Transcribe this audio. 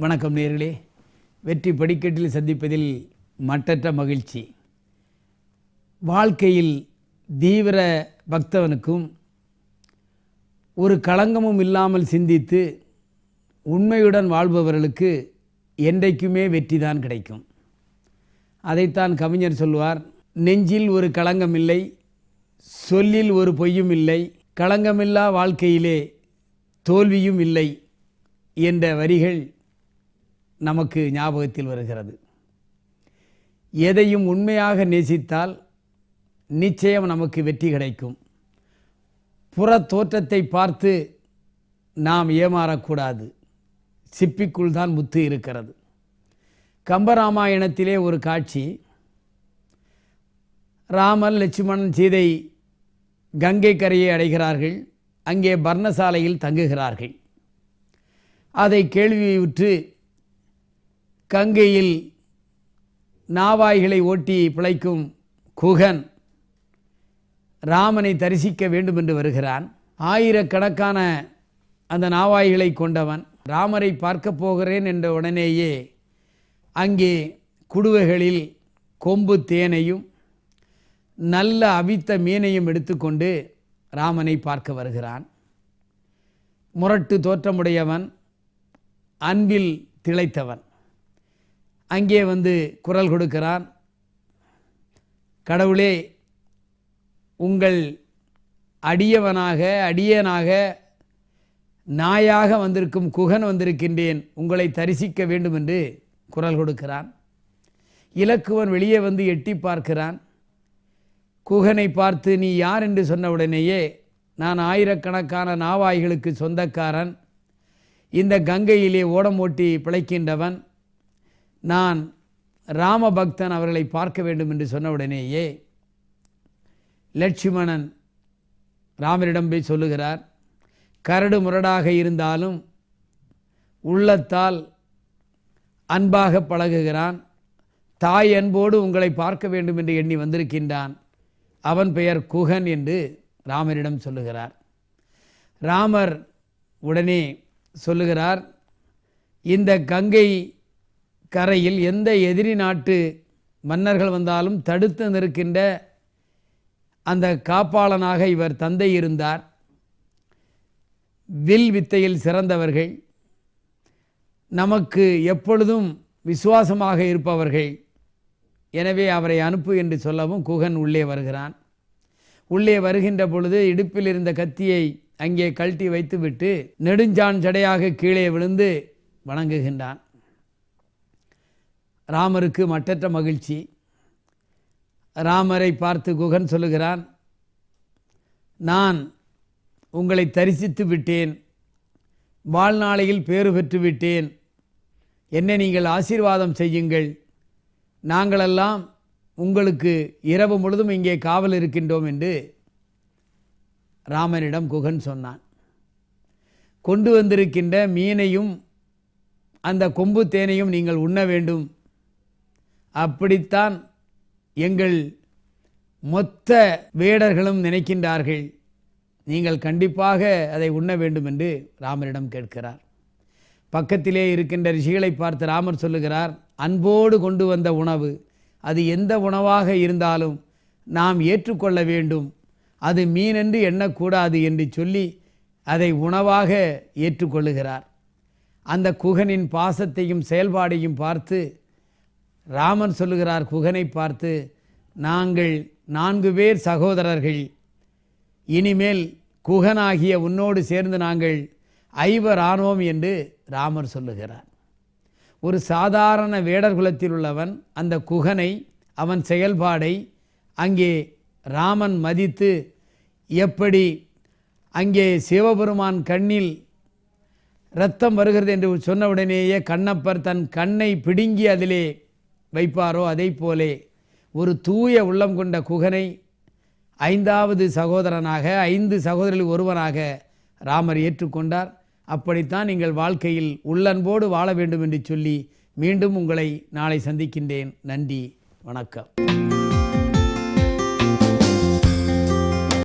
வணக்கம் நேயர்களே. வெற்றி படிக்கட்டில் சந்திப்பதில் மட்டற்ற மகிழ்ச்சி. வாழ்க்கையில் தீவிர பக்தவனுக்கும் ஒரு களங்கமும் இல்லாமல் சிந்தித்து உண்மையுடன் வாழ்பவர்களுக்கு என்றைக்குமே வெற்றிதான் கிடைக்கும். அதைத்தான் கவிஞர் சொல்வார், நெஞ்சில் ஒரு களங்கம் இல்லை, சொல்லில் ஒரு பொய்யும் இல்லை, களங்கமில்லா வாழ்க்கையிலே தோல்வியும் இல்லை என்ற வரிகள் நமக்கு ஞாபகத்தில் வருகிறது. எதையும் உண்மையாக நேசித்தால் நிச்சயம் நமக்கு வெற்றி கிடைக்கும். புற தோற்றத்தை பார்த்து நாம் ஏமாறக்கூடாது. சிப்பிக்குள் தான் முத்து இருக்கிறது. கம்பராமாயணத்திலே ஒரு காட்சி, ராமன் லட்சுமணன் சீதை கங்கை கரையை அடைகிறார்கள். அங்கே பர்ணசாலையில் தங்குகிறார்கள். அதை கேள்வியுற்று கங்கையில் நாவாய்களை ஓட்டி பிழைக்கும் குகன் ராமனை தரிசிக்க வேண்டும் என்று வருகிறான். ஆயிரக்கணக்கான அந்த நாவாய்களை கொண்டவன் ராமரை பார்க்க போகிறேன் என்ற உடனேயே அங்கே குடுவைகளில் கொம்பு தேனையும் நல்ல அவித்த மீனையும் எடுத்துக்கொண்டு ராமனை பார்க்க வருகிறான். முரட்டு தோற்றமுடையவன், அன்பில் திளைத்தவன். அங்கே வந்து குரல் கொடுக்கிறான், கடவுளே, உங்கள் அடியனாக நாயாக வந்திருக்கும் குகன் வந்திருக்கின்றேன், உங்களை தரிசிக்க வேண்டும் என்று குரல் கொடுக்கிறான். இலக்குவன் வெளியே வந்து எட்டி பார்க்கிறான். குகனை பார்த்து நீ யார் என்று சொன்ன உடனேயே, நான் ஆயிரக்கணக்கான நாவாய்களுக்கு சொந்தக்காரன், இந்த கங்கையிலே ஓடம் ஓட்டி பிழைக்கின்றவன், நான் ராமபக்தன், அவர்களை பார்க்க வேண்டும் என்று சொன்ன உடனேயே லட்சுமணன் ராமரிடம் போய் சொல்லுகிறார், கரடு முரடாக இருந்தாலும் உள்ளத்தால் அன்பாக பழகுகிறான், தாய் அன்போடு உங்களை பார்க்க வேண்டும் என்று எண்ணி வந்திருக்கின்றான், அவன் பெயர் குகன் என்று ராமரிடம் சொல்லுகிறார். ராமர் உடனே சொல்லுகிறார், இந்த கங்கை கரையில் எந்த எதிரி நாட்டு மன்னர்கள் வந்தாலும் தடுத்து நிற்கின்ற அந்த காப்பாளனாக இவர் தந்தை இருந்தார். வில் வித்தையில் சிறந்தவர்கள், நமக்கு எப்பொழுதும் விசுவாசமாக இருப்பவர்கள், எனவே அவரை அனுப்பு என்று சொல்லவும் குகன் உள்ளே வருகிறான். உள்ளே வருகின்ற பொழுது இடுப்பில் இருந்த கத்தியை அங்கே கழட்டி வைத்துவிட்டு நெடுஞ்சான் ஜடையாக கீழே விழுந்து வணங்குகின்றான். ராமருக்கு மட்டற்ற மகிழ்ச்சி. ராமரை பார்த்து குகன் சொல்லுகிறான், நான் உங்களை தரிசித்து விட்டேன், வாழ்நாளையில் பேறு பெற்று விட்டேன், என்னை நீங்கள் ஆசீர்வாதம் செய்யுங்கள், நாங்களெல்லாம் உங்களுக்கு இரவு முழுதும் இங்கே காவல் இருக்கின்றோம் என்று ராமனிடம் குகன் சொன்னான். கொண்டு வந்திருக்கின்ற மீனையும் அந்த கொம்பு தேனையும் நீங்கள் உண்ண வேண்டும், அப்படித்தான் எங்கள் மொத்த வேடர்களும் நினைக்கின்றார்கள், நீங்கள் கண்டிப்பாக அதை உண்ண வேண்டும் என்று ராமரிடம் கேட்கிறார். பக்கத்திலே இருக்கின்ற ரிஷிகளை பார்த்து ராமர் சொல்லுகிறார், அன்போடு கொண்டு வந்த உணவு, அது எந்த உணவாக இருந்தாலும் நாம் ஏற்றுக்கொள்ள வேண்டும், அது மீனென்று எண்ணக்கூடாது என்று சொல்லி அதை உணவாக ஏற்றுக்கொள்ளுகிறார். அந்த குகனின் பாசத்தையும் செயல்பாடையும் பார்த்து ராமன் சொல்லுகிறார் குகனை பார்த்து, நாங்கள் 4 பேர் சகோதரர்கள், இனிமேல் குகனாகிய உன்னோடு சேர்ந்து நாங்கள் 5 ஆனோம் என்று ராமர் சொல்லுகிறார். ஒரு சாதாரண வேடர் குலத்தில் உள்ளவன் அந்த குகனை, அவன் செயல்பாடை அங்கே ராமன் மதித்து, எப்படி அங்கே சிவபெருமான் கண்ணில் இரத்தம் வருகிறது என்று சொன்னவுடனேயே கண்ணப்பர் தன் கண்ணை பிடுங்கி அதிலே வைப்பாரோ, அதை போலே ஒரு தூய உள்ளம் கொண்ட குகனை 5வது சகோதரனாக, 5 சகோதரர்களில் ஒருவனாக ராமர் ஏற்றுக்கொண்டார். அப்படித்தான் நீங்கள் வாழ்க்கையில் உள்ளன்போடு வாழ வேண்டும் என்று சொல்லி மீண்டும் உங்களை நாளை சந்திக்கின்றேன். நன்றி, வணக்கம்.